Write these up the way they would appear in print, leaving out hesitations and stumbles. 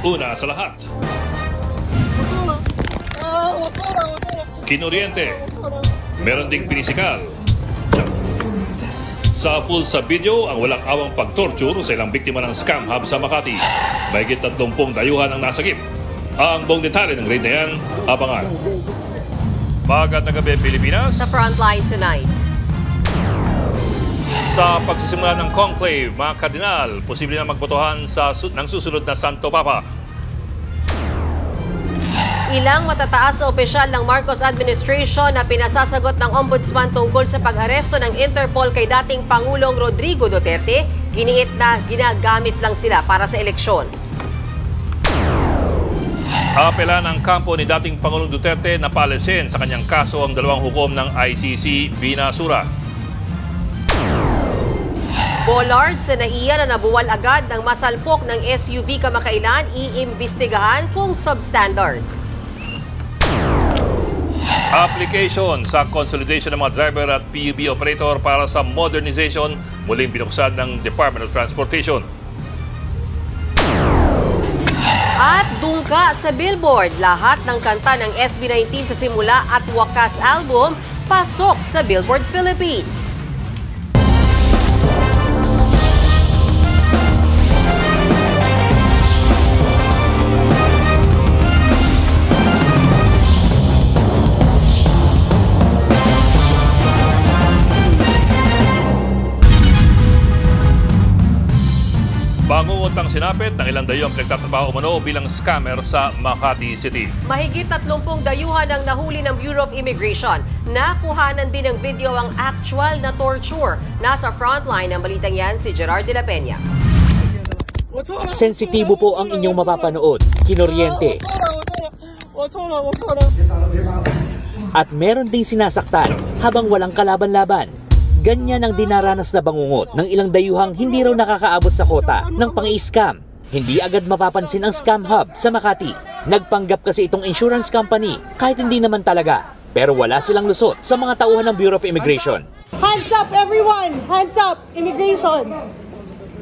Una sa lahat, kinuryente, meron ding pinisikal. Sa pool sa video ang walang awang pagtorture sa ilang biktima ng scam hub sa Makati. Mahigit 30 dayuhan ang nasagip. Ang buong detalye ng raid na yan, abangan. Magandang gabi, Pilipinas. Sa Frontline tonight. Sa pagsisimula ng conclave, mga kardinal, posible na magbotohan ng susunod na Santo Papa. Ilang matataas na opisyal ng Marcos administration na pinasasagot ng ombudsman tungkol sa pag-aresto ng Interpol kay dating Pangulong Rodrigo Duterte, giniit na ginagamit lang sila para sa eleksyon. Apela ng kampo ni dating Pangulong Duterte na palisin sa kanyang kaso ang dalawang hukom ng ICC binasura. Bollard sa NAIA na nabuwal agad ng masalpok ng SUV kamakailan, iimbestigahan kung substandard. Application sa consolidation ng mga driver at PUB operator para sa modernization muling binuksan ng Department of Transportation. At dungka sa Billboard, lahat ng kanta ng SB19 sa simula at wakas album pasok sa Billboard Philippines. Bangungutang sinapit ng ilang dayuhang pinagtatrabaho umano bilang scammer sa Makati City. Mahigit 30 dayuhan ang nahuli ng Bureau of Immigration. Nakuhanan din ng video ang actual na torture. Nasa frontline ng balitang yan si Gerard de la Peña. Sensitibo po ang inyong mapapanood, kinuryente. At meron ding sinasaktan habang walang kalaban-laban. Ganyan ang dinaranas na bangungot ng ilang dayuhang hindi raw nakakaabot sa kota ng pang-i-scam. Hindi agad mapapansin ang scam hub sa Makati. Nagpanggap kasi itong insurance company kahit hindi naman talaga. Pero wala silang lusot sa mga tauhan ng Bureau of Immigration. Hands up everyone! Hands up! Immigration!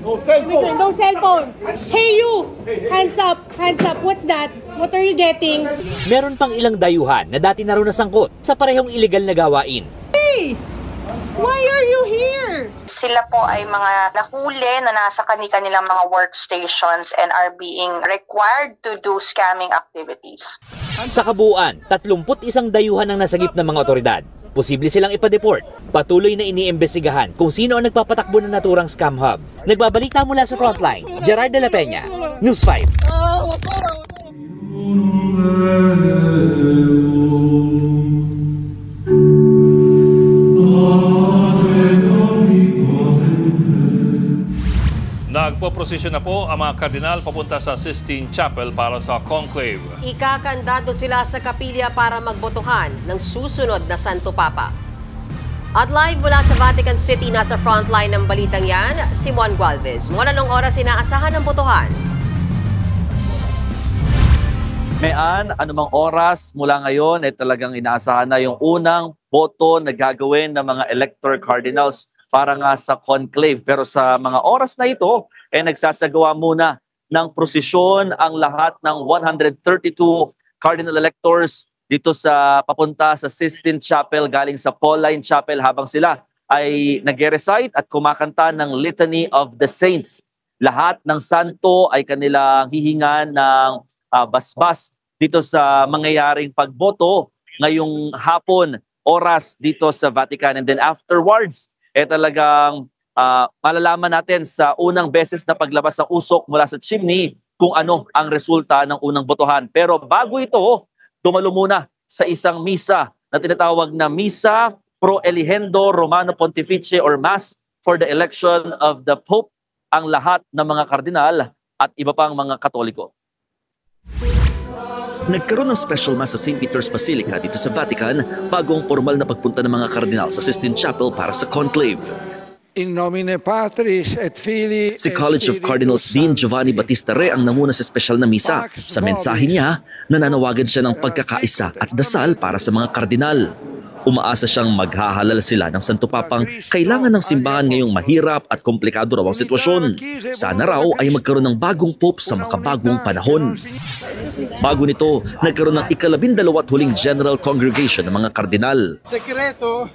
No cellphone! No cellphone! Hey you! Hands up! Hands up! What's that? What are you getting? Meron pang ilang dayuhan na dati na raw nasangkot sa parehong illegal na gawain. Hey! Why are you here? Sila po ay mga nahuli na nasa kanilang mga workstations and are being required to do scamming activities. Sa kabuuan, 31 dayuhan ang nasagip ng mga otoridad. Posible silang ipa-deport. Patuloy na iniimbestigahan kung sino ang nagpapatakbo ng naturang scam hub. Nagbabalita mula sa Frontline, Gerard de la Peña, News 5. Nagpo-prosesyon na po ang mga kardinal papunta sa Sistine Chapel para sa conclave. Ikakandado sila sa kapilya para magbotohan ng susunod na Santo Papa. At live mula sa Vatican City, nasa frontline ng balitang yan, si Juan Gualvez. Mula anong oras inaasahan ng botohan? Mayan, anumang oras mula ngayon ay talagang inaasahan na yung unang boto na gagawin ng mga elector cardinals para nga sa conclave. Pero sa mga oras na ito, nagsasagawa muna ng prosesyon ang lahat ng 132 cardinal electors dito sa papunta sa Sistine Chapel galing sa Pauline Chapel habang sila ay nag-recite at kumakanta ng Litany of the Saints. Lahat ng santo ay kanilang hihingan ng basbas dito sa mangyayaring pagboto ngayong hapon, oras dito sa Vatican. And then afterwards, talagang malalaman natin sa unang beses na paglabas ng usok mula sa chimney kung ano ang resulta ng unang botohan. Pero bago ito, dumalo muna sa isang misa na tinatawag na Misa Pro Eligendo Romano Pontifice or Mass for the Election of the Pope ang lahat ng mga kardinal at iba pang mga Katoliko. Nagkaroon ng special mass sa St. Peter's Basilica dito sa Vatican bago ang formal na pagpunta ng mga kardinal sa Sistine Chapel para sa conclave. In nomine Patris et Filii Si College of Cardinals Dean Giovanni Battista Re ang namuna sa special na misa. Sa mensahe niya, nananawagan siya ng pagkakaisa at dasal para sa mga kardinal. Umaasa siyang maghahalal sila ng Santo Papang kailangan ng simbahan ngayong mahirap at komplikado raw ang sitwasyon. Sana raw ay magkaroon ng bagong pope sa makabagong panahon. Bago nito, nagkaroon ng ika-12 at huling General Congregation ng mga kardinal. Sekreto!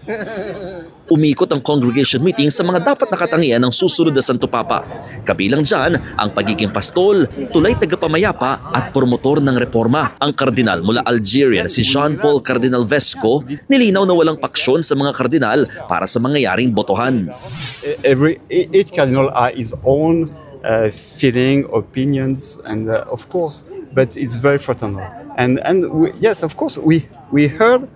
Umikot ang congregation meeting sa mga dapat nakatangian ng susunod na Santo Papa. Kabilang dyan ang pagiging pastol, tulay tagapamayapa at promotor ng reforma. Ang kardinal mula Algeria na si Jean-Paul Cardinal Vesco nilinaw na walang paksyon sa mga kardinal para sa mangyayaring botohan. Each cardinal has his own feeling, opinions, and of course, but it's very fraternal. And yes, of course, we heard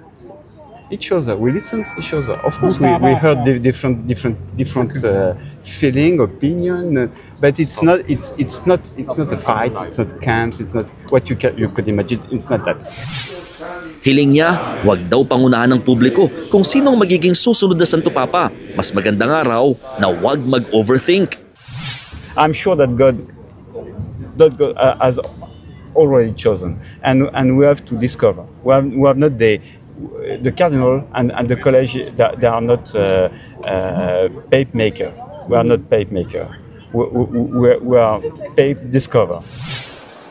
each other. We listened to each other. Of course, we heard different feeling, opinion, but it's not a fight. It's not camps. It's not what you could imagine. It's not that. Hiling niya, wag daw pangunahan ng publiko kung sinong magiging susunod na Santo Papa. Mas maganda nga raw na wag mag-overthink. I'm sure that God has already chosen, and we have to discover. We have not the cardinal and the college. They are not pape maker. We are not pape maker. We are pape discover.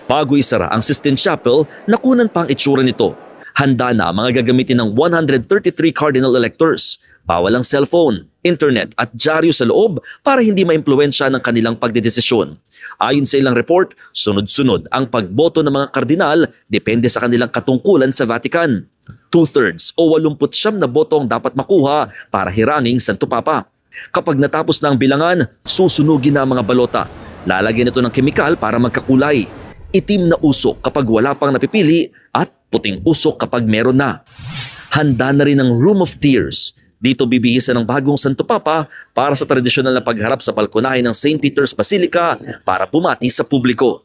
Bago isara ang Sistine Chapel, nakunan pa ang itsura nito. Handa na ang mga gagamitin ng 133 cardinal electors. Bawal ang cellphone, internet at dyaryo sa loob para hindi maimpluwensya ng kanilang pagdedesisyon. Ayon sa ilang report, sunod-sunod ang pagboto ng mga kardinal depende sa kanilang katungkulan sa Vatican. 2/3 o 89 na boto ang dapat makuha para hiranging Santo Papa. Kapag natapos na ang bilangan, susunugin na ang mga balota. Lalagyan ito ng kemikal para magkakulay. Itim na usok kapag wala pang napipili at puting usok kapag meron na. Handa na rin ang Room of Tears. Dito bibihisan ng bagong Santo Papa para sa tradisyonal na pagharap sa balkonahe ng St. Peter's Basilica para pumati sa publiko.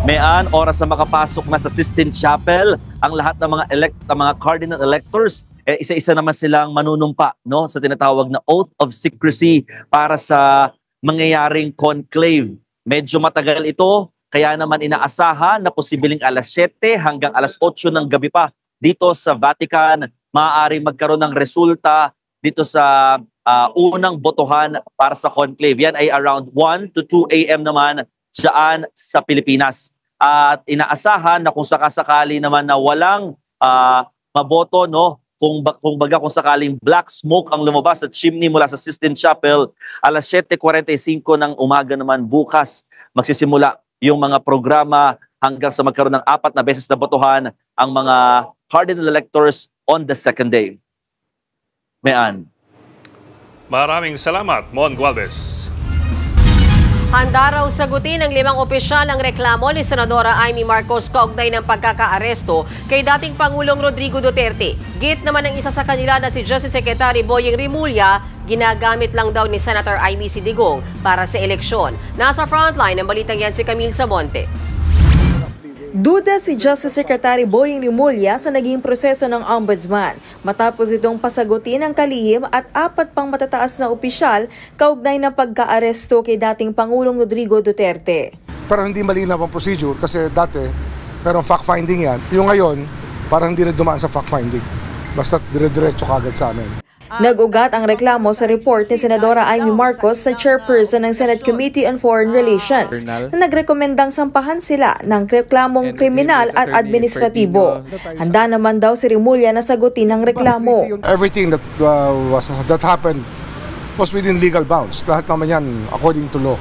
Mayan, oras na makapasok na sa Sistine Chapel ang lahat ng mga cardinal electors. Isa-isa naman silang manunumpa, no, sa tinatawag na oath of secrecy para sa mangyayaring conclave. Medyo matagal ito, kaya naman inaasahan na posibleng alas 7 hanggang alas 8 ng gabi pa dito sa Vatican, maaaring magkaroon ng resulta dito sa unang botohan para sa conclave. Yan ay around 1 to 2 a.m. naman dyan sa Pilipinas. At inaasahan na kung sakasakali naman na walang maboto, no, kung sakaling black smoke ang lumabas sa chimney mula sa Sistine Chapel, alas 7:45 ng umaga naman bukas magsisimula yung mga programa hanggang sa magkaroon ng 4 na beses na botohan ang mga cardinal electors on the second day. Mayan. Maraming salamat, Mon Gualvez. Handa raw sagutin ng 5 opisyal ang reklamo ni Senadora Amy Marcos kaugnay ng pagkakaaresto kay dating Pangulong Rodrigo Duterte. Git naman ng isa sa kanila na si Justice Secretary Boying Rimulya, ginagamit lang daw ni Senator Amy Digong para sa eleksyon. Nasa frontline ng balitang yan si Camille Samonte. Duda si Justice Secretary Boying Rimulya sa naging proseso ng ombudsman matapos itong pasagutin ang kalihim at 4 pang matataas na opisyal kaugnay ng pagkaaresto kay dating Pangulong Rodrigo Duterte. Pero hindi malinaw ang procedure kasi dati merong fact-finding yan. Yung ngayon, parang hindi na dumaan sa fact-finding. Basta dire-diretso kagad sa amin. Nag-ugat ang reklamo sa report ni Senadora Amy Marcos sa chairperson ng Senate Committee on Foreign Relations na nagrekomendang sampahan sila ng reklamong kriminal at administratibo. Handa naman daw si Rimulya na sagutin ang reklamo. Everything that happened was within legal bounds. Lahat naman yan according to law.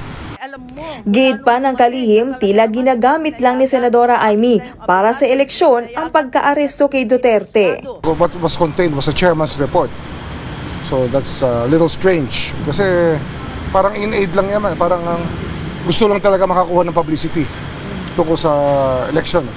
Gid pa ng kalihim, tila ginagamit lang ni Senadora Amy para sa eleksyon ang pagkaaresto kay Duterte. What was contained was a chairman's report. So that's a little strange kasi parang in-aid lang yaman, parang gusto lang talaga makakuha ng publicity tungkol sa election.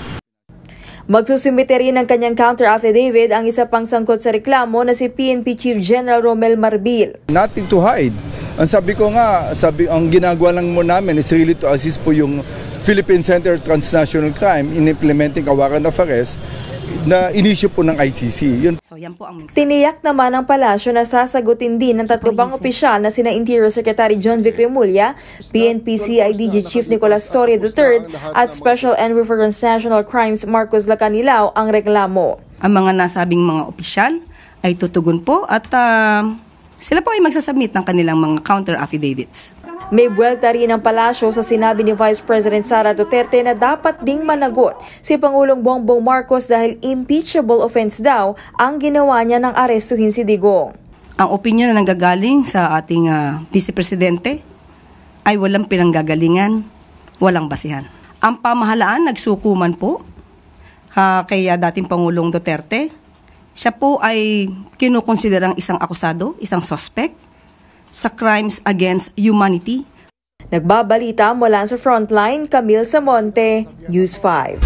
Magsusumite rin ng kanyang counter-affidavit ang isa pang sangkot sa reklamo na si PNP Chief General Romel Marbil. Nothing to hide. Ang sabi ko nga, ang ginagawa lang mo namin is really to assist po yung Philippine Center for Transnational Crime in implementing a warrant of arrest inisyu po ng ICC. Yun. Tiniyak naman ng palasyo na sasagutin din ng tatlo pang opisyal na sina Interior Secretary John Vic Remulla, PNP CIDG Chief Nicolas Torre III at Special Envoy for Transnational Crimes Marcos Lacanilao ang reklamo. Ang mga nasabing mga opisyal ay tutugon po at sila po ay magsasubmit ng kanilang mga counter affidavits. May buwelta rin ang palasyo sa sinabi ni Vice President Sara Duterte na dapat ding managot si Pangulong Bongbong Marcos dahil impeachable offense daw ang ginawa niya ng arestuhin si Digong. Ang opinyon na nanggagaling sa ating Vice Presidente ay walang pinanggagalingan, walang basihan. Ang pamahalaan nagsukuman po kay dating Pangulong Duterte. Siya po ay kinukonsiderang isang akusado, isang suspect sa crimes against humanity. Nagbabalita mula sa Frontline, Camille Samonte, News 5.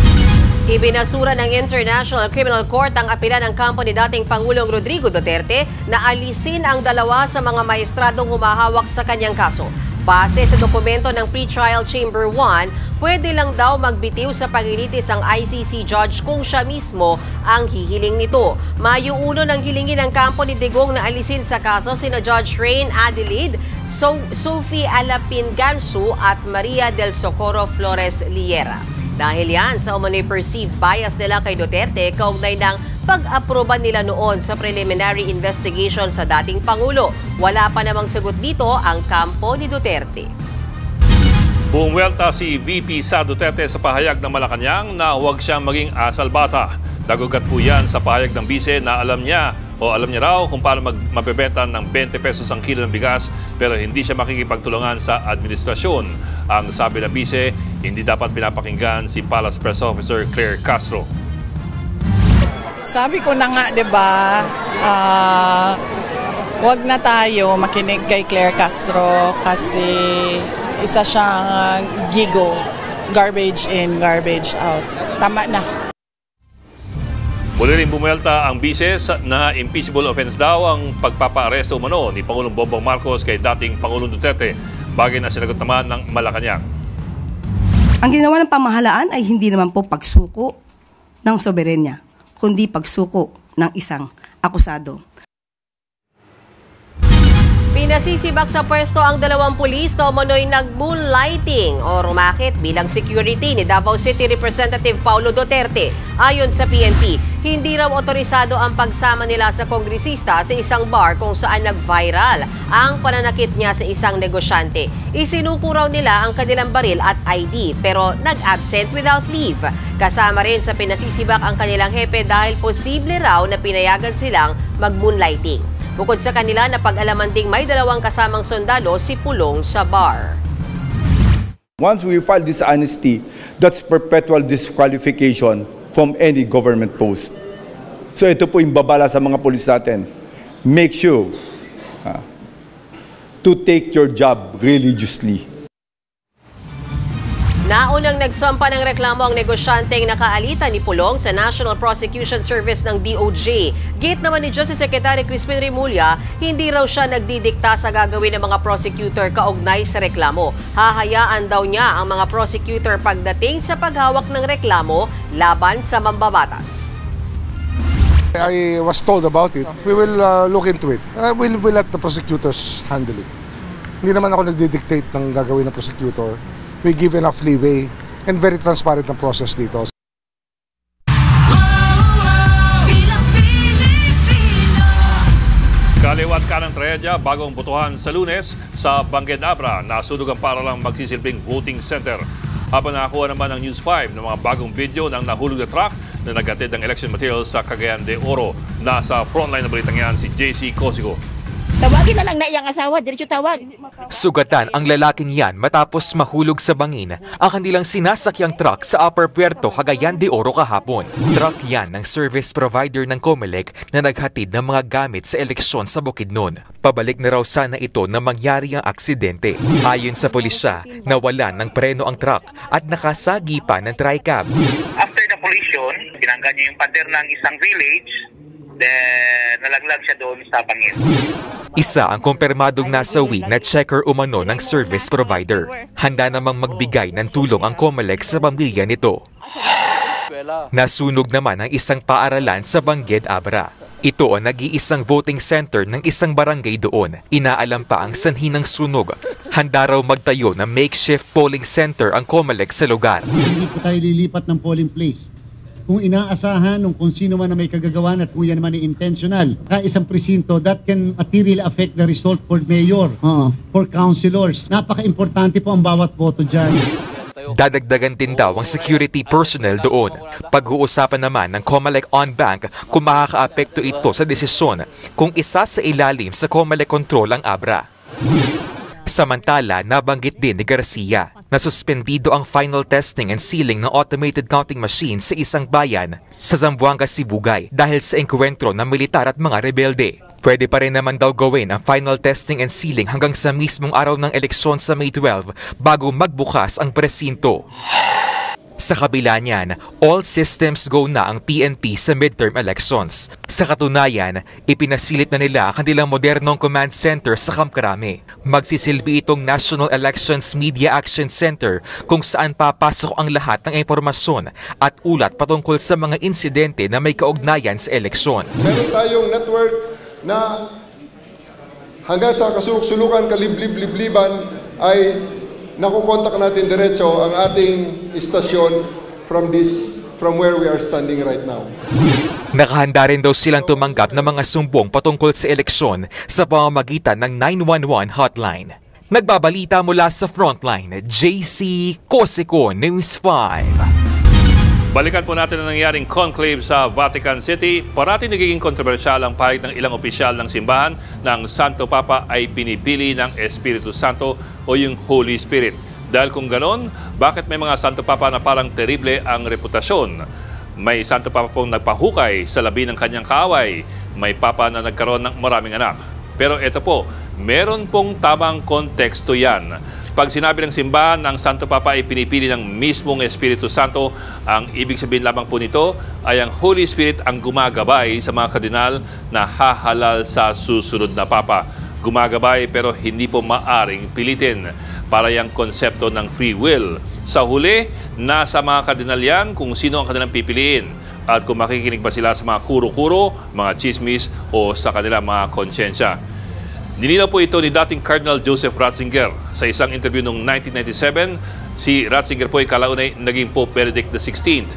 Ibinasura ng International Criminal Court ang apela ng kampo ni dating Pangulong Rodrigo Duterte na alisin ang dalawa sa mga maestradong humahawak sa kanyang kaso. Base sa dokumento ng Pre-Trial Chamber 1, pwede lang daw magbitiw sa pagilitis ang ICC judge kung siya mismo ang hihiling nito. Mayo 1 nang hilingin ng kampo ni Digong na alisin sa kaso sina Judge Rain Adelaide, Sophie Alapin-Gansu at Maria del Socorro Flores Liera. Dahil yan sa umano'y perceived bias nila kay Duterte kaugnay ng pag-aproban nila noon sa preliminary investigation sa dating Pangulo. Wala pa namang sagot dito ang kampo ni Duterte. Bumuwelta si VP Sara Duterte sa pahayag ng Malacanang na huwag siyang maging asal bata. Nagugat po yan sa pahayag ng bise na alam niya raw kung paano mabebenta ng 20 pesos ang kilo ng bigas pero hindi siya makikipagtulungan sa administrasyon. Ang sabi ng bise, hindi dapat pinapakinggan si Palace Press Officer Claire Castro. Sabi ko na nga, 'di ba? Wag na tayo makinig kay Claire Castro kasi isa siyang gigo, garbage in, garbage out. Tama na. Muli rin bumuelta ang bises na impeachable offense daw ang pagpapaaresto umano ni Pangulong Bongbong Marcos kay dating Pangulong Duterte, bagay na sinagot naman ng Malacanang. Ang ginawa ng pamahalaan ay hindi naman po pagsuko ng soberenya, kundi pagsuko ng isang akusado. Pinasisibak sa pwesto ang dalawang pulis na umano'y nag-moonlighting o rumakit bilang security ni Davao City Representative Paulo Duterte. Ayon sa PNP, hindi raw otorisado ang pagsama nila sa kongresista sa isang bar kung saan nag-viral ang pananakit niya sa isang negosyante. Isinuko raw nila ang kanilang baril at ID pero nag-absent without leave. Kasama rin sa pinasisibak ang kanilang hepe dahil posible raw na pinayagan silang mag-moonlighting. Bukod sa kanila, napag-alaman ding may dalawang kasamang sundalo si Pulong sa bar. Once we file dishonesty, that's perpetual disqualification from any government post. So ito po yung babala sa mga pulis natin. Make sure to take your job religiously. Naunang nagsampa ng reklamo ang negosyanteng nakaalitan ni Pulong sa National Prosecution Service ng DOJ. Gate naman ni Justice Secretary Crispin Remulla, hindi raw siya nagdidikta sa gagawin ng mga prosecutor kaugnay sa reklamo. Hahayaan daw niya ang mga prosecutor pagdating sa paghawak ng reklamo laban sa mambabatas. I was told about it. We will look into it. We'll let the prosecutors handle it. Hindi naman ako nagdidictate ng gagawin ng prosecutor. We give enough leeway and very transparent ang process dito. Kaliwat ka ng trahedya bagong botohan sa Lunes sa Bangued Abra. Nasunog ang para lang magsisilbing voting center. Habang nakakuha naman ng News 5 ng mga bagong video ng nahulog na truck na naghatid ng election materials sa Cagayan de Oro. Nasa frontline ng balitang yan si JC Cosigo. Tawagin na lang na iyang asawa, diretso tawag. Sugatan ang lalaking yan matapos mahulog sa bangin ang kanilang sinasakyang truck sa Upper Puerto, Cagayan de Oro kahapon. Truck yan ng service provider ng Comelec na naghatid ng mga gamit sa eleksyon sa Bukidnon. Pabalik na raw sana ito na mangyari ang aksidente. Ayon sa pulisya, nawalan ng preno ang truck at nakasagi pa ng tri-cab. After the collision, tinanggal niya yung pader ng isang village, then nalaglag siya doon sa bangin. Isa ang kumpirmadong nasawi na checker umano ng service provider. Handa namang magbigay ng tulong ang Comelec sa pamilya nito. Nasunog naman ang isang paaralan sa Bangged, Abra. Ito ang nag-iisang voting center ng isang barangay doon. Inaalam pa ang sanhi ng sunog. Handa raw magtayo ng makeshift polling center ang COMELEC sa lugar. Hindi po tayo lilipat ng polling place. Kung inaasahan ng kung sino man na may kagagawan at kung yan naman ay intentional, isang presinto, that can materially affect the result for mayor, for councilors. Napaka-importante po ang bawat boto dyan. Dadagdagan din daw ang security personnel doon. Pag-uusapan naman ng COMELEC on-bank kung makakaapekto ito sa desisyon kung isa sa ilalim sa COMELEC control ang Abra. Samantala, nabanggit din ni Garcia na suspendido ang final testing and sealing ng automated counting machine sa isang bayan sa Zamboanga, Sibugay dahil sa engkwentro ng militar at mga rebelde. Pwede pa rin naman daw gawin ang final testing and sealing hanggang sa mismong araw ng eleksyon sa May 12 bago magbukas ang presinto. Sa kabila niyan, all systems go na ang PNP sa midterm elections. Sa katunayan, ipinasilit na nila ang kanilang modernong command center sa Kamkrame. Magsisilbi itong National Elections Media Action Center kung saan papasok ang lahat ng impormasyon at ulat patungkol sa mga insidente na may kaugnayan sa eleksyon. Meron tayong network na hanggang sa kasuluk-sulukan, kaliblib-libliban ay nakukontak natin diretso ang ating istasyon from where we are standing right now. Nakahanda rin daw silang tumanggap ng mga sumbong patungkol sa eleksyon sa pamamagitan ng 911 hotline. Nagbabalita mula sa Frontline, JC Cosico, News 5. Balikan po natin ang nangyaring conclave sa Vatican City. Parati nagiging kontrobersyal ang pahayag ng ilang opisyal ng simbahan na ang Santo Papa ay pinipili ng Espiritu Santo o yung Holy Spirit. Dahil kung ganon, bakit may mga Santo Papa na parang terrible ang reputasyon? May Santo Papa pong nagpahukay sa labi ng kanyang kaaway. May Papa na nagkaroon ng maraming anak. Pero ito po, meron pong tamang konteksto yan. Pag sinabi ng simbahan ng Santo Papa ay pinipili ng mismong Espiritu Santo, ang ibig sabihin lamang po nito ay ang Holy Spirit ang gumagabay sa mga kardinal na hahalal sa susunod na Papa. Gumagabay pero hindi po maaring pilitin para yung konsepto ng free will. Sa huli, nasa mga kardinal yan kung sino ang kanilang pipiliin at kung makikinig ba sila sa mga kuro-kuro, mga chismis o sa kanilang mga konsyensya. Nilinaw po ito ni dating Cardinal Joseph Ratzinger. Sa isang interview noong 1997, si Ratzinger po ay kalaunay naging Pope Benedict XVI.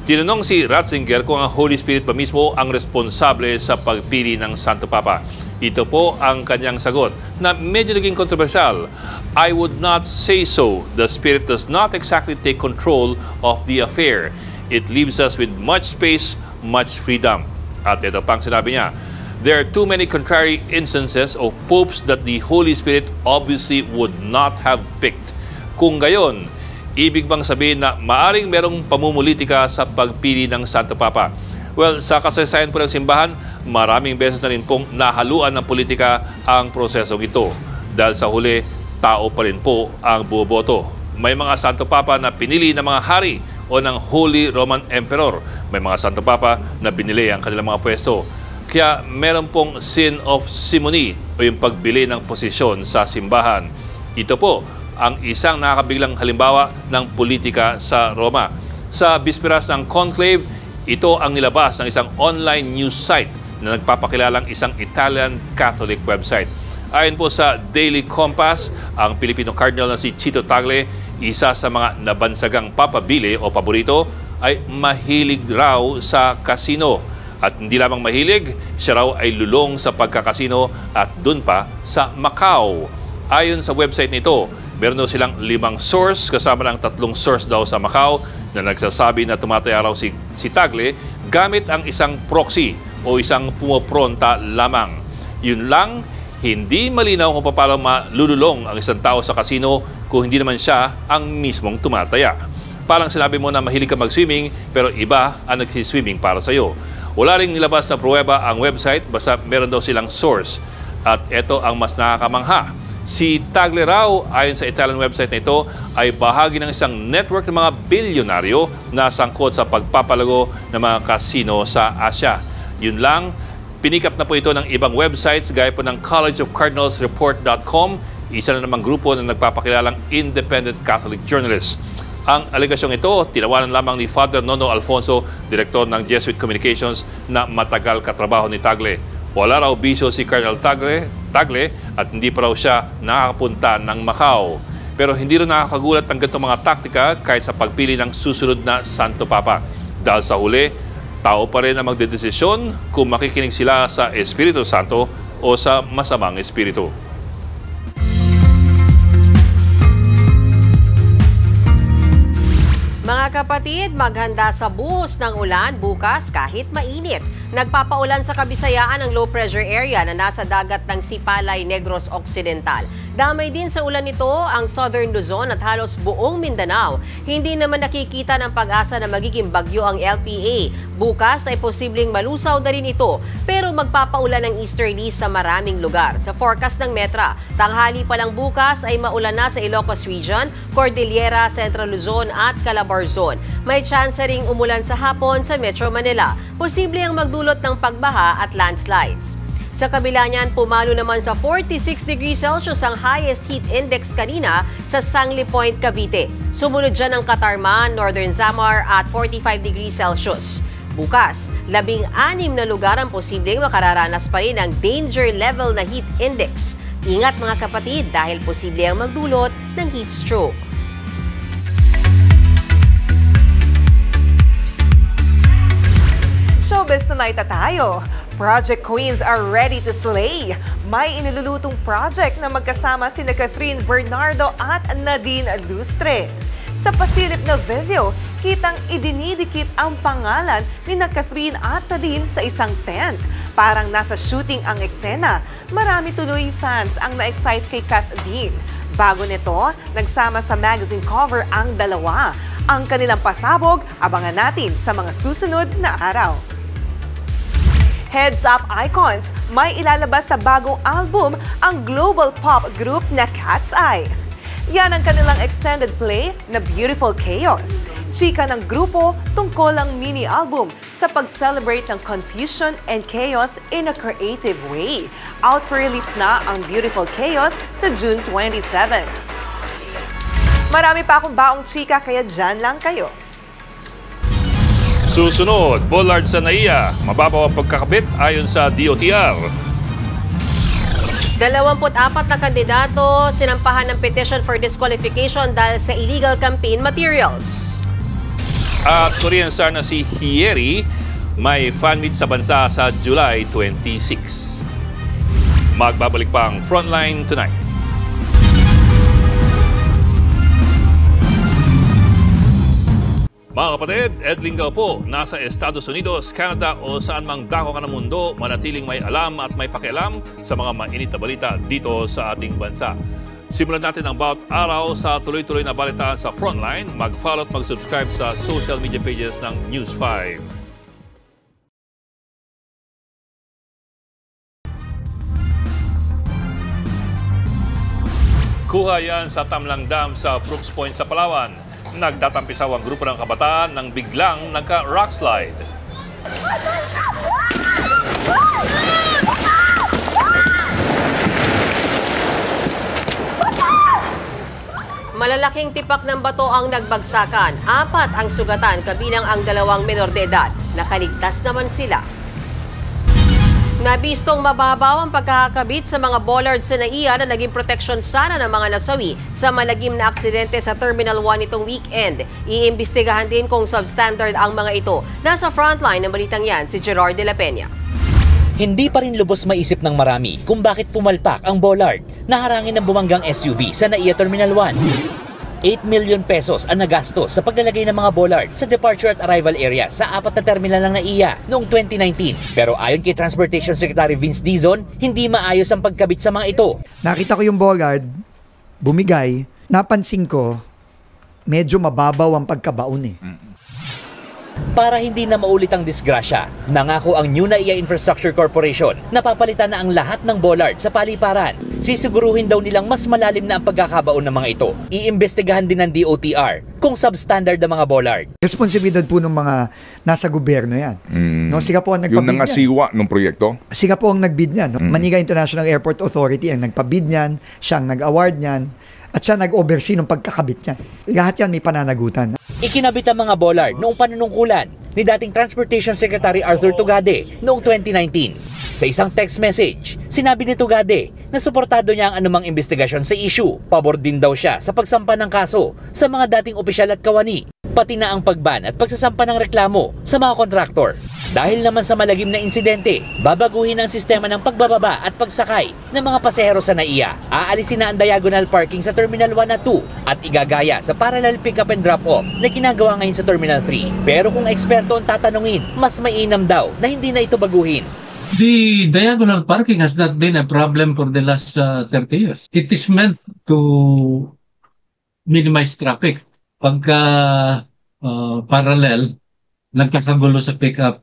Tinanong si Ratzinger kung ang Holy Spirit ba mismo ang responsable sa pagpili ng Santo Papa. Ito po ang kanyang sagot na medyo naging kontrobersyal. I would not say so. The Spirit does not exactly take control of the affair. It leaves us with much space, much freedom. At ito pang sinabi niya, there are too many contrary instances of popes that the Holy Spirit obviously would not have picked. Kung gayon, ibig bang sabihin na maaring merong pamumulitika sa pagpili ng Santo Papa? Well, sa kasaysayan po ng simbahan, maraming beses na rin pong nahaluan ng politika ang prosesong ito. Dahil sa huli, tao pa rin po ang buboto. May mga Santo Papa na pinili ng mga hari o ng Holy Roman Emperor. May mga Santo Papa na binili ang kanilang mga pwesto. Kaya meron pong sin of simony o yung pagbili ng posisyon sa simbahan. Ito po ang isang nakakabiglang halimbawa ng politika sa Roma. Sa bisperas ng conclave, ito ang nilabas ng isang online news site na nagpapakilalang isang Italian Catholic website. Ayon po sa Daily Compass, ang Pilipino Cardinal na si Chito Tagle, isa sa mga nabansagang papabili o paborito, ay mahilig raw sa casino. At hindi lamang mahilig, siya raw ay lulong sa pagkakasino at dun pa sa Macau. Ayon sa website nito, meron daw silang 5 source kasama ng 3 source daw sa Macau na nagsasabi na tumataya raw si Tagle gamit ang isang proxy o isang pumopronta lamang. Yun lang, hindi malinaw kung paano malululong ang isang tao sa kasino kung hindi naman siya ang mismong tumataya. Parang sinabi mo na mahilig ka mag-swimming pero iba ang nagsiswimming para sa'yo. Wala ring nilabas na pruweba ang website basta meron daw silang source. At ito ang mas nakakamangha. Si Tagle raw, ayon sa Italian website na ito, ay bahagi ng isang network ng mga bilyonaryo na sangkot sa pagpapalago ng mga kasino sa Asia. Yun lang, pinikap na po ito ng ibang websites gaya po ng collegeofcardinalsreport.com, isa na namang grupo na nagpapakilalang independent Catholic journalist. Ang alegasyong ito, tinawanan lamang ni Father Nono Alfonso, direktor ng Jesuit Communications, na matagal katrabaho ni Tagle. Wala raw bisyo si Colonel Tagle at hindi pa raw siya nakakapunta ng Macau. Pero hindi rin nakakagulat ang ganitong mga taktika kahit sa pagpili ng susunod na Santo Papa. Dahil sa huli, tao pa rin ang magdedesisyon kung makikinig sila sa Espiritu Santo o sa masamang espiritu. Mga kapatid, maghanda sa buhos ng ulan bukas kahit mainit. Nagpapaulan sa Kabisayaan ang low pressure area na nasa dagat ng Sipalay, Negros Occidental. Damay din sa ulan nito ang Southern Luzon at halos buong Mindanao. Hindi naman nakikita ng pag-asa na magiging bagyo ang LPA. Bukas ay posibleng malusaw na rin ito, pero magpapaulan ng easterly sa maraming lugar. Sa forecast ng Metra, tanghali pa lang bukas ay maulan na sa Ilocos Region, Cordillera, Central Luzon at Calabarzon. May chance ring umulan sa hapon sa Metro Manila. Posible ang magdulot ng pagbaha at landslides. Sa kabila niyan, pumalo naman sa 46 degrees Celsius ang highest heat index kanina sa Sangli Point, Cavite. Sumunod dyan ang Catarman, Northern Samar at 45 degrees Celsius. Bukas, 16 na lugar ang posibleng makararanas pa rin ng danger level na heat index. Ingat mga kapatid dahil posible ang magdulot ng heat stroke. Showbiz na may tayo. Project Queens are ready to slay. May inilulutong project na magkasama sina Catherine Bernardo at Nadine Lustre. Sa pasilip na video, kitang idinidikit ang pangalan ni Catherine at Nadine sa isang tent. Parang nasa shooting ang eksena. Marami tuloy fans ang na-excite kay Catherine. Bago nito, nagsama sa magazine cover ang dalawa. Ang kanilang pasabog, abangan natin sa mga susunod na araw. Heads Up Icons, may ilalabas na bagong album ang global pop group na Cat's Eye. Yan ang kanilang extended play na Beautiful Chaos. Chika ng grupo tungkol ang mini-album sa pag-celebrate ng confusion and chaos in a creative way. Out for release na ang Beautiful Chaos sa June 27. Marami pa akong baong chika kaya dyan lang kayo. Susunod, bollard sa NAIA, mababaw ang pagkakabit ayon sa DOTR. 24 na kandidato sinampahan ng petition for disqualification dahil sa illegal campaign materials. At Korean star na si Hyeri may fan meet sa bansa sa July 26. Magbabalik pa ang Frontline tonight. Mga kapatid, Ed Lingao po, nasa Estados Unidos, Canada o saan mang dako ka ng mundo, manatiling may alam at may pakialam sa mga mainit na balita dito sa ating bansa. Simulan natin ang bawat araw sa tuloy-tuloy na balitaan sa Frontline. Mag-follow at mag-subscribe sa social media pages ng News 5. Kuha yan sa Tamlang Dam sa Brooks Point sa Palawan. Nagtatampisaw ang grupo ng kabataan nang biglang nagka-rockslide. Malalaking tipak ng bato ang nagbagsakan. 4 ang sugatan kabilang ang 2 menor de edad. Nakaligtas naman sila. Nabistong mababaw ang pagkakabit sa mga bollards sa NAIA na naging proteksyon sana ng mga nasawi sa malagim na aksidente sa Terminal 1 itong weekend. Iimbestigahan din kung substandard ang mga ito. Nasa frontline ng balitang yan si Gerard de la Peña. Hindi pa rin lubos maisip ng marami kung bakit pumalpak ang bollard na harangin ng bumanggang SUV sa NAIA Terminal 1. 8 million pesos ang nagastos sa paglalagay ng mga bollard sa departure at arrival area sa 4 na terminal ng NAIA noong 2019. Pero ayon kay Transportation Secretary Vince Dizon, hindi maayos ang pagkabit sa mga ito. Nakita ko yung bollard, bumigay, napansin ko, medyo mababaw ang pagkabaon eh. Para hindi na maulit ang disgrasya, nangako ang New NAIA Infrastructure Corporation na papalitan na ang lahat ng bollard sa paliparan. Sisiguruhin daw nilang mas malalim na ang pagkakabaon ng mga ito. Iimbestigahan din ng DOTR kung substandard ang mga bollard. Responsibilidad po ng mga nasa gobyerno yan. No, sila po ang nagpabid yung nangasiwa ng proyekto? Sila po ang nagbid niyan. No? Maniga International Airport Authority ang nagpabid niyan, siyang nag-award niyan. at siya nag-oversee ng pagkakabit niya. Lahat yan may pananagutan. Ikinabit ang mga bollard noong panunungkulan ni dating Transportation Secretary Arthur Tugade noong 2019. Sa isang text message, sinabi ni Tugade na suportado niya ang anumang investigasyon sa issue. Pabor din daw siya sa pagsampa ng kaso sa mga dating opisyal at kawani, pati na ang pagban at pagsasampa ng reklamo sa mga kontraktor. Dahil naman sa malagim na insidente, babaguhin ang sistema ng pagbababa at pagsakay ng mga pasahero sa NAIA. Aalisin na ang diagonal parking sa Terminal 1 at 2 at igagaya sa parallel pick-up and drop-off na ginagawa ngayon sa Terminal 3. Pero kung eksperto ang tatanungin, mas mainam daw na hindi na ito baguhin. The diagonal parking has not been a problem for the last 30 years. It is meant to minimize traffic. Pagka parallel, nagkakagulo sa pick-up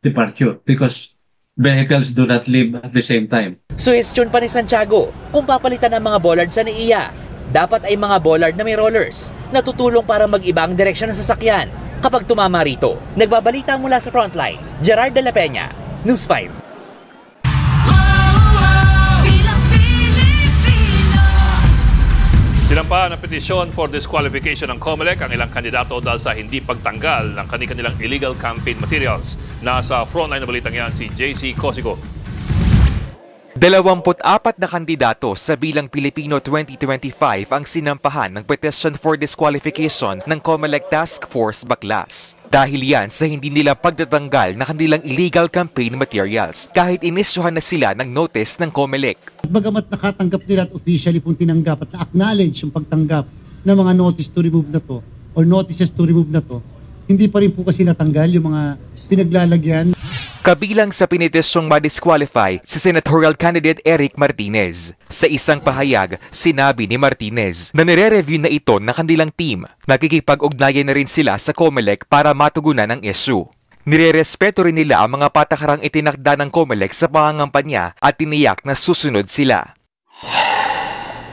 departure because vehicles do not leave at the same time. Suhestyon pa ni Santiago, kung papalitan ang mga bollard sa NAIA, dapat ay mga bollard na may rollers na tutulong para mag-iba ang direksyon ng sasakyan kapag tumama rito. Nagbabalita mula sa Frontline, Gerard de la Peña, News 5. Sinampahan ng petisyon for disqualification ng COMELEC ang ilang kandidato dahil sa hindi pagtanggal ng kanilang illegal campaign materials. Nasa frontline na balitang yan si JC Cosico. 24 na kandidato sa Bilang Pilipino 2025 ang sinampahan ng petition for disqualification ng COMELEC Task Force Baklas. Dahil yan sa hindi nila pagtatanggal na kanilang illegal campaign materials kahit inisyuhan na sila ng notice ng COMELEC. Bagamat nakatanggap nila at officially pong tinanggap at na-acknowledge yung pagtanggap ng mga notice to remove na to or notices to remove na to, hindi pa rin po kasi natanggal yung mga pinaglalagyan. Kabilang sa pinetisyong ma-disqualify si senatorial candidate Eric Martinez. Sa isang pahayag, sinabi ni Martinez na nire-review na ito ng kanilang team. Nakikipag-ugnayan na rin sila sa COMELEC para matugunan ang issue. Nire-respeto rin nila ang mga patakarang itinakda ng COMELEC sa pangangampanya at tiniyak na susunod sila.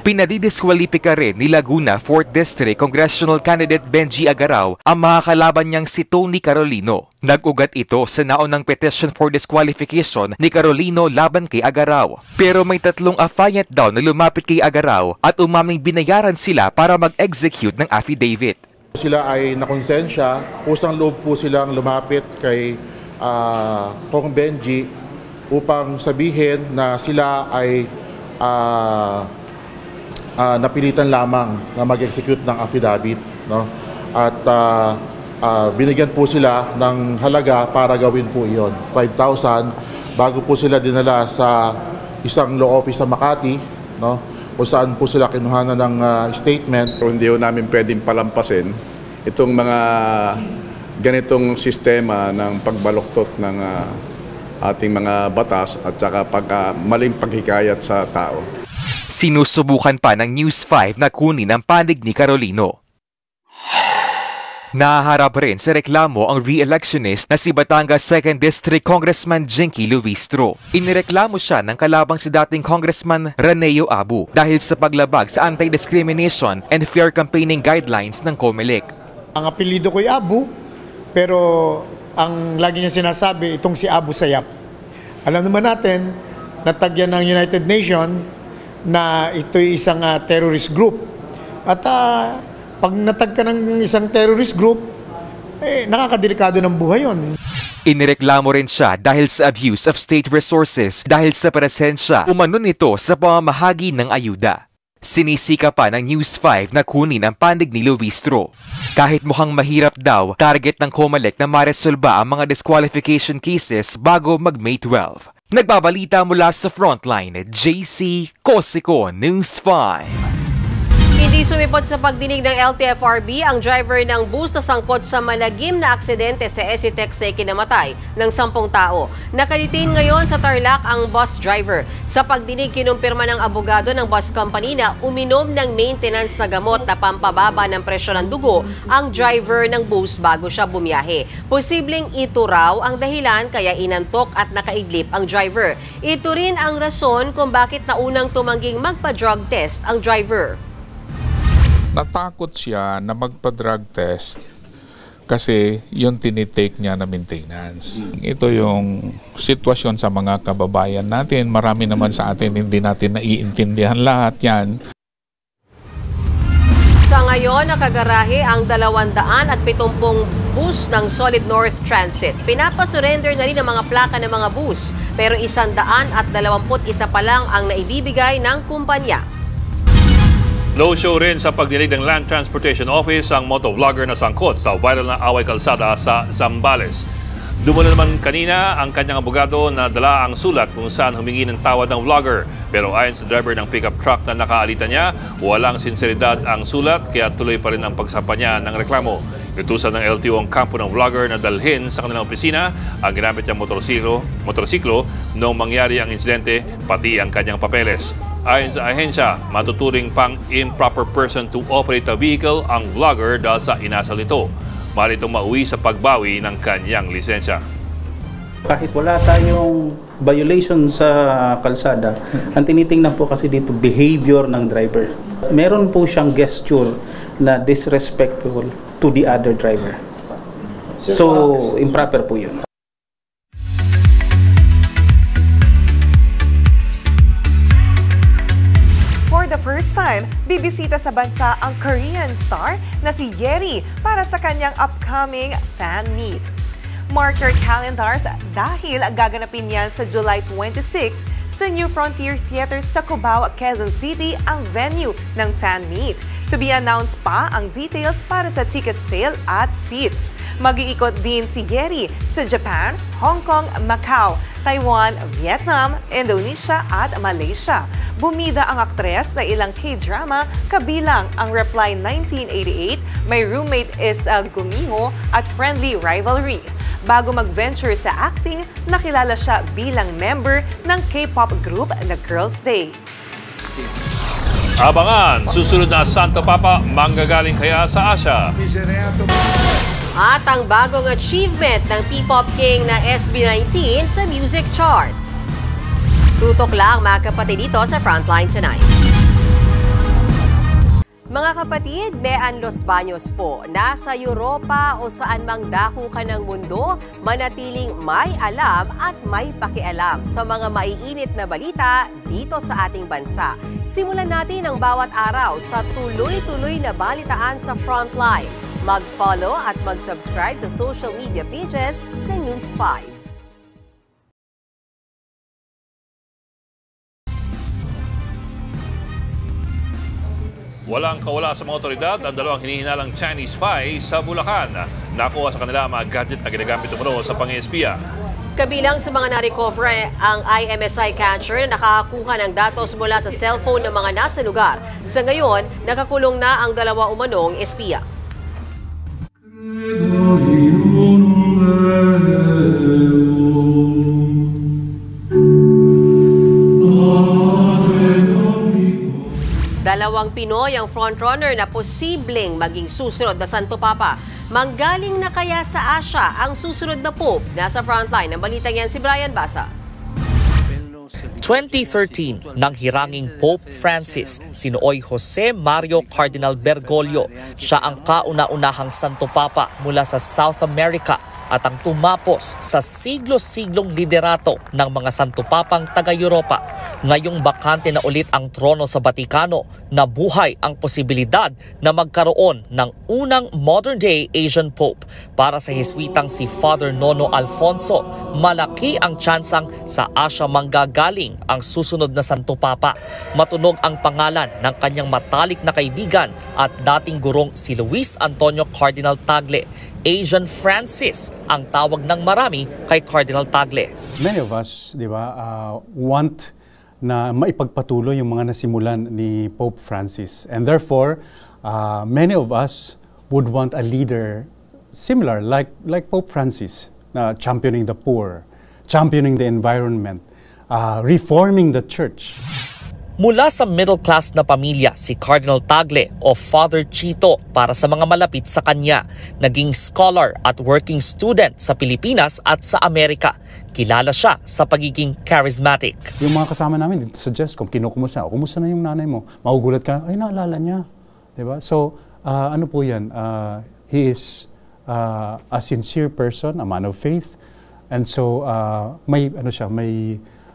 Pinadidiskwalipika rin ni Laguna 4th District Congressional Candidate Benji Agaraw ang makakalaban niyang si Tony Carolino. Nag-ugat ito sa naunang petition for disqualification ni Carolino laban kay Agaraw. Pero may 3 affiant daw na lumapit kay Agaraw at umaming binayaran sila para mag-execute ng affidavit. Sila ay nakonsensya, pusang loob po silang lumapit kay Kong Benji upang sabihin na sila ay napilitan lamang na mag-execute ng affidavit, no? At binigyan po sila ng halaga para gawin po iyon, 5,000, bago po sila dinala sa isang law office sa Makati, no? Kung saan po sila kinuhanan ng statement. Hindi po namin pwedeng palampasin itong mga ganitong sistema ng pagbaluktot ng ating mga batas at saka maling paghikayat sa tao. Sinusubukan pa ng News 5 na kunin ang panig ni Carolino. Nahaharap rin sa reklamo ang re-electionist na si Batangas 2nd District Congressman Jinky Luistro. Inireklamo siya ng kalabang si dating Congressman Raneo Abu dahil sa paglabag sa anti-discrimination and fair campaigning guidelines ng COMELEC. Ang apelido ko'y Abu, pero ang lagi niya sinasabi, itong si Abu Sayyaf. Alam naman natin, natagyan ng United Nations na ito'y isang terrorist group. At pag natagka ng isang terrorist group, nakakadelikado ng buhay yun. Inireklamo rin siya dahil sa abuse of state resources dahil sa presensya umano nito sa pamamahagi ng ayuda. Sinisika pa ng News 5 na kunin ang panig ni Luistro. Kahit mukhang mahirap daw, target ng COMELEC na maresolba ang mga disqualification cases bago mag-May 12. Nagbabalita mula sa Frontline, JC Cosico, News 5. Hindi sumipot sa pagdinig ng LTFRB ang driver ng bus na sangkot sa malagim na aksidente sa SCTEX na ikinamatay ng 10 tao. Nakalitin ngayon sa Tarlac ang bus driver. Sa pagdinig, kinumpirma ng abogado ng bus company na uminom ng maintenance na gamot na pampababa ng presyo ng dugo ang driver ng bus bago siya bumiyahe. Posibleng ito raw ang dahilan kaya inantok at nakaidlip ang driver. Ito rin ang rason kung bakit naunang tumangging magpa-drug test ang driver. Natakot siya na magpa-drug test kasi yung tinitake niya na maintenance. Ito yung sitwasyon sa mga kababayan natin. Marami naman sa atin hindi natin naiintindihan lahat yan. Sa ngayon, nakagarahe ang 270 bus ng Solid North Transit. Pinapasurrender na rin ang mga plaka ng mga bus, pero 121 pa lang ang naibibigay ng kumpanya. No-show rin sa pagdinig ng Land Transportation Office ang motovlogger na sangkot sa viral na away kalsada sa Zambales. Dumalo naman kanina ang kanyang abogado na dala ang sulat kung saan humingi ng tawad ng vlogger. Pero ayon sa driver ng pickup truck na nakaalita niya, walang sinseridad ang sulat kaya tuloy pa rin ang pagsampa niya ng reklamo. Inutusan ng LTO ang kampo ng vlogger na dalhin sa kanilang opisina ang ginamit niyang motorsiklo noong mangyari ang insidente, pati ang kanyang papeles. Ayon sa ahensya, matuturing pang improper person to operate a vehicle ang vlogger dahil sa inasal nito. Maaari itong mauwi sa pagbawi ng kanyang lisensya. Kahit wala tayong violation sa kalsada, ang tinitingnan po kasi dito behavior ng driver. Meron po siyang gesture na disrespectful to the other driver. So, improper po yun. For the first time, bibisita sa bansa ang Korean star na si Yeri para sa kanyang upcoming fan meet. Mark your calendars dahil gaganapin yan sa July 26 sa New Frontier Theater sa Cubao, Quezon City ang venue ng fan meet. To be announced pa ang details para sa ticket sale at seats. Mag-iikot din si Yeri sa Japan, Hong Kong, Macau, Taiwan, Vietnam, Indonesia at Malaysia. Bumida ang aktres sa ilang K-drama kabilang ang Reply 1988, My Roommate is a Gumiho at Friendly Rivalry. Bago mag-venture sa acting, nakilala siya bilang member ng K-pop group na Girls' Day. Abangan, susunod na Santo Papa, manggagaling kaya sa Asia. At ang bagong achievement ng P-pop king na SB19 sa music chart. Tutok lang mga kapatid dito sa Frontline Tonight. Mga kapatid, Mean Los Baños po. Nasa Europa o saan mang dako ka ng mundo, manatiling may alam at may pakialam sa mga maiinit na balita dito sa ating bansa. Simulan natin ang bawat araw sa tuloy-tuloy na balitaan sa Frontline. Mag-follow at mag-subscribe sa social media pages ng News 5. Walang kawala sa mga otoridad ang dalawang hinihinalang Chinese spy sa Bulacan. Nakuha sa kanila mga gadget na ginagamit umano sa pang-espiya. Kabilang sa mga na-recover ang IMSI catcher na nakakuha ng datos mula sa cellphone ng mga nasa lugar. Sa ngayon, nakakulong na ang dalawa umanong espiya. Dalawang Pinoy ang frontrunner na posibleng maging susunod na Santo Papa. Manggaling na kaya sa Asia ang susunod na Pope? Nasa frontline ng balitang yan si Brian Basa. 2013, nang hiranging Pope Francis, sinooy Jose Mario Cardinal Bergoglio. Siya ang kauna-unahang Santo Papa mula sa South America at ang tumapos sa siglo-siglong liderato ng mga Santo Papang taga-Europa. Ngayong bakante na ulit ang trono sa Batikano, nabuhay ang posibilidad na magkaroon ng unang modern-day Asian Pope. Para sa Heswitang si Father Nono Alfonso, malaki ang tsansang sa Asia manggagaling ang susunod na Santo Papa. Matunog ang pangalan ng kanyang matalik na kaibigan at dating gurong si Luis Antonio Cardinal Tagle. Asian Francis ang tawag ng marami kay Cardinal Tagle. Many of us, di ba, want na maipagpatuloy yung mga nasimulan ni Pope Francis. And therefore, many of us would want a leader similar like Pope Francis, championing the poor, championing the environment, reforming the church. Mula sa middle-class na pamilya si Cardinal Tagle o Father Chito para sa mga malapit sa kanya. Naging scholar at working student sa Pilipinas at sa Amerika. Kilala siya sa pagiging charismatic. Yung mga kasama namin dito sa JESCOM, kinukumusta, kumusta na yung nanay mo? Magugulat ka, ay naalala niya. Diba? So, ano po yan? He is a sincere person, a man of faith. And so, may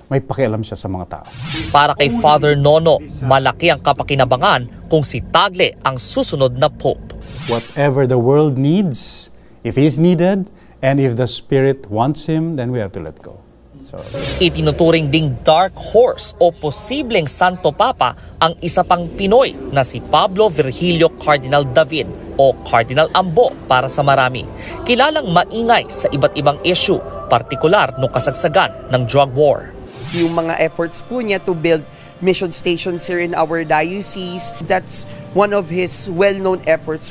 may pakialam siya sa mga tao. Para kay Father Nono, malaki ang kapakinabangan kung si Tagle ang susunod na Pope. Whatever the world needs, if he's needed, and if the Spirit wants him, then we have to let go. So, itinuturing ding dark horse o posibleng Santo Papa ang isa pang Pinoy na si Pablo Virgilio Cardinal David o Cardinal Ambo para sa marami. Kilalang maingay sa iba't ibang issue, partikular nung kasagsagan ng drug war. Yung mga efforts po niya to build mission stations here in our diocese, that's one of his well-known efforts.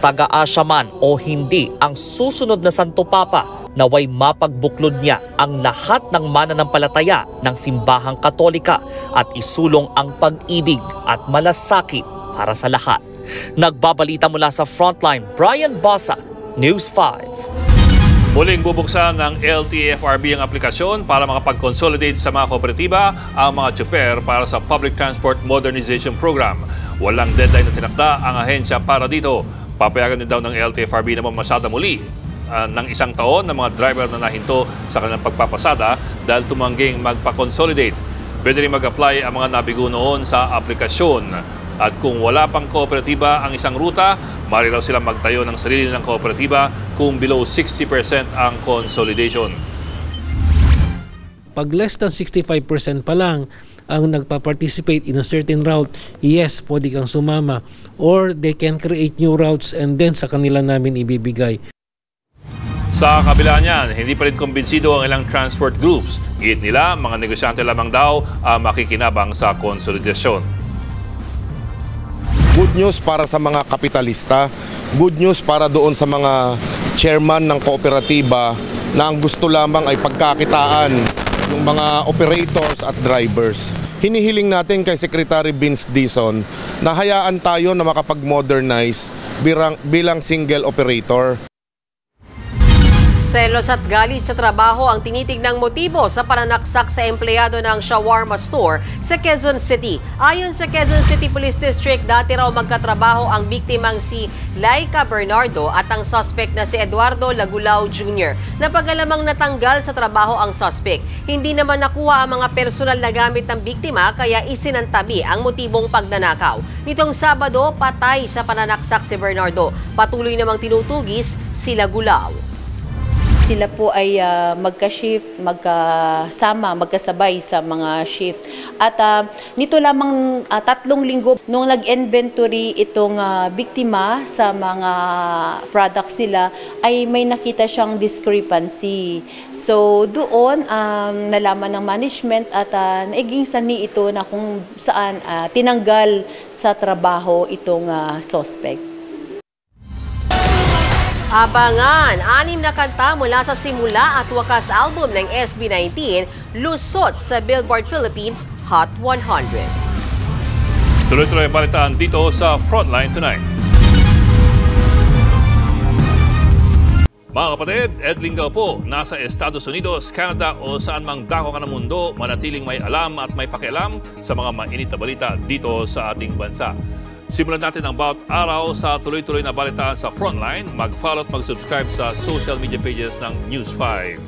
Taga-Asya man o hindi ang susunod na Santo Papa, naway mapagbuklod niya ang lahat ng mananampalataya ng simbahang Katolika at isulong ang pag-ibig at malasakit para sa lahat. Nagbabalita mula sa Frontline, Brian Basa, News 5. Muling bubuksan ng LTFRB ang aplikasyon para makapag-consolidate sa mga kooperatiba ang mga tsuper para sa Public Transport Modernization Program. Walang deadline na tinakda ang ahensya para dito. Papayagan din daw ng LTFRB na mamasada muli ng isang taon ng mga driver na nahinto sa kanilang pagpapasada dahil tumangging magpa-consolidate. Pwede rin mag-apply ang mga nabigo noon sa aplikasyon. At kung wala pang kooperatiba ang isang ruta, maaari raw silang magtayo ng sarili ng kooperatiba kung below 60% ang consolidation. Pag less than 65% pa lang ang nagpa-participate in a certain route, yes, pwede kang sumama. Or they can create new routes and then sa kanila namin ibibigay. Sa kabila niyan, hindi pa rin kumbinsido ang ilang transport groups. Giit nila, mga negosyante lamang daw ang makikinabang sa konsolidasyon. Good news para sa mga kapitalista, good news para doon sa mga chairman ng kooperatiba na ang gusto lamang ay pagkakitaan ng mga operators at drivers. Hinihiling natin kay Secretary Vince Dizon na hayaan tayo na makapag-modernize bilang single operator. Selos at galit sa trabaho ang tinitignang motibo sa pananaksak sa empleyado ng shawarma store sa Quezon City. Ayon sa Quezon City Police District, dati raw magkatrabaho ang biktimang si Laika Bernardo at ang suspect na si Eduardo Lagulao Jr. Napagalamang natanggal sa trabaho ang suspect. Hindi naman nakuha ang mga personal na gamit ng biktima kaya isinantabi ang motibong pagnanakaw. Nitong Sabado, patay sa pananaksak si Bernardo. Patuloy namang tinutugis si Lagulao. Sila po ay magka-shift, magkasabay sa mga shift. At nito lamang 3 linggo nung nag-inventory itong biktima sa mga products nila ay may nakita siyang discrepancy. So doon nalaman ng management at naiging sani ito na kung saan tinanggal sa trabaho itong suspect. Abangan, 6 na kanta mula sa simula at wakas album ng SB19 lusot sa Billboard Philippines Hot 100. Tuloy-tuloy ang balitaan dito sa Frontline Tonight. Mga kapatid, Ed Lingao po, nasa Estados Unidos, Canada o saan mang dako ka ng mundo, manatiling may alam at may pakialam sa mga mainit na balita dito sa ating bansa. Simulan natin ang bawat araw sa tuloy-tuloy na balitaan sa Frontline. Mag-follow at mag-subscribe sa social media pages ng News 5.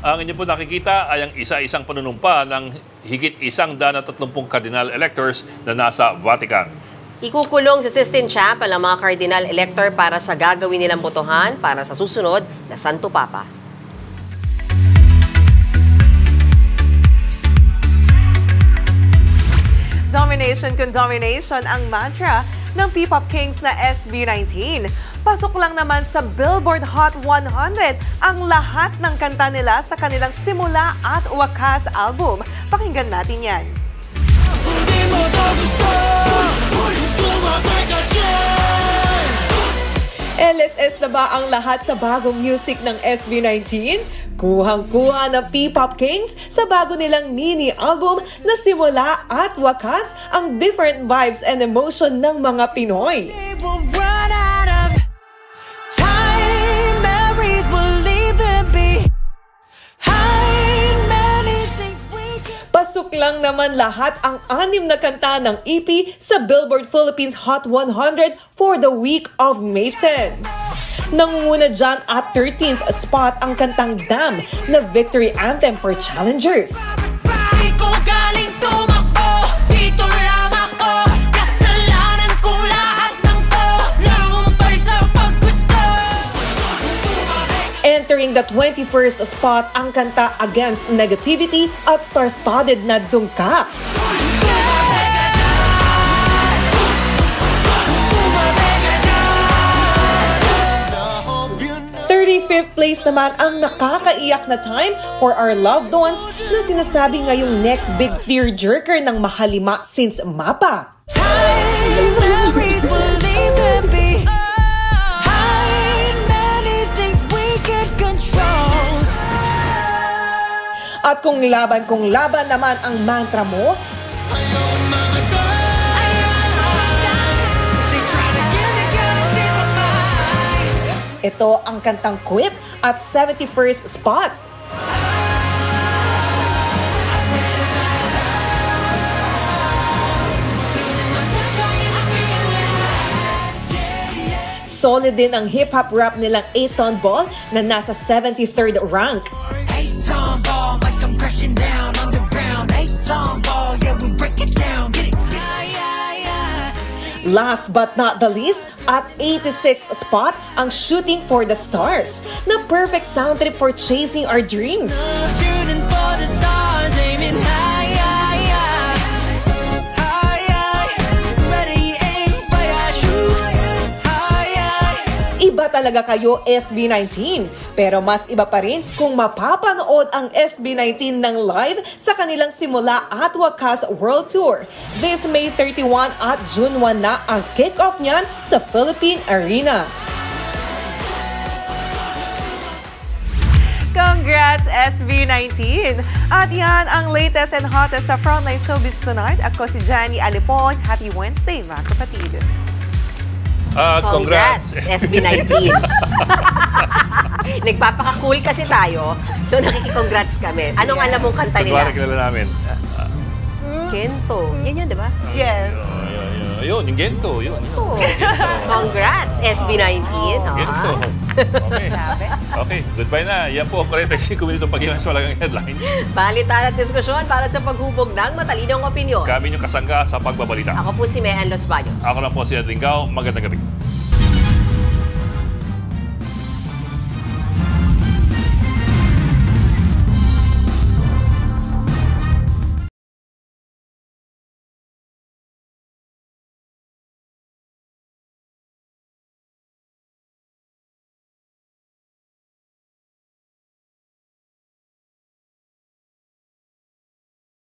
Ang inyo po nakikita ay ang isa-isang panunumpa ng higit 130 cardinal electors na nasa Vatican. Ikukulong sa Sistine Chapel ang mga cardinal elector para sa gagawin nilang botohan para sa susunod na Santo Papa. Domination kung domination ang mantra ng P-pop kings na SB19. Pasok lang naman sa Billboard Hot 100 ang lahat ng kanta nila sa kanilang simula at wakas album. Pakinggan natin yan. LSS na ba ang lahat sa bagong music ng SB19? Kuhang-kuha ng P-pop kings sa bago nilang mini album na simula at wakas ang different vibes and emotion ng mga Pinoy. Pasok Pasok lang naman lahat ang 6 na kanta ng EP sa Billboard Philippines Hot 100 for the week of May 10. Nangunguna dyan at 13th spot ang kantang Damn na victory anthem for challengers. Entering the 21st spot ang kanta Against Negativity at star-studded na Dungka. 35th place naman ang nakakaiyak na Time for Our Loved Ones na sinasabi ngayong next big tearjerker ng Mahalima since Mapa. At kung laban naman ang mantra mo, ito ang kantang Quit at 71st spot. Solid din ang hip-hop rap nilang 8-ton ball na nasa 73rd rank. Last but not the least, at 86th spot, ang Shooting for the Stars, na perfect sound trip for chasing our dreams. Iba talaga kayo SB19, pero mas iba pa rin kung mapapanood ang SB19 ng live sa kanilang simula at wakas World Tour. This May 31 at June 1 na ang kick-off niyan sa Philippine Arena. Congrats, SB19! At yan ang latest and hottest sa Frontline Showbiz tonight. Ako si Jenny Alipon. Happy Wednesday, mga kapatid! Congrats, SB19. Nagpapaka-cool kasi tayo, so nakiki-congrats kami. Anong alam mong kanta nila? Kunwari kilala namin. Gento. Yan yun, di ba? Yes. Yun, yung Gento. Yun. Congrats, SB19. Gento. Okay, goodbye na. Yan po ang 45 minutong pag-iwan sa Malagang Headlines. Balitaan at diskusyon para sa paghubog ng matalinong opinyon. Kami yung kasangga sa pagbabalita. Ako po si Mehan Los Baños. Ako lang po si Edwin Gao. Magandang gabi.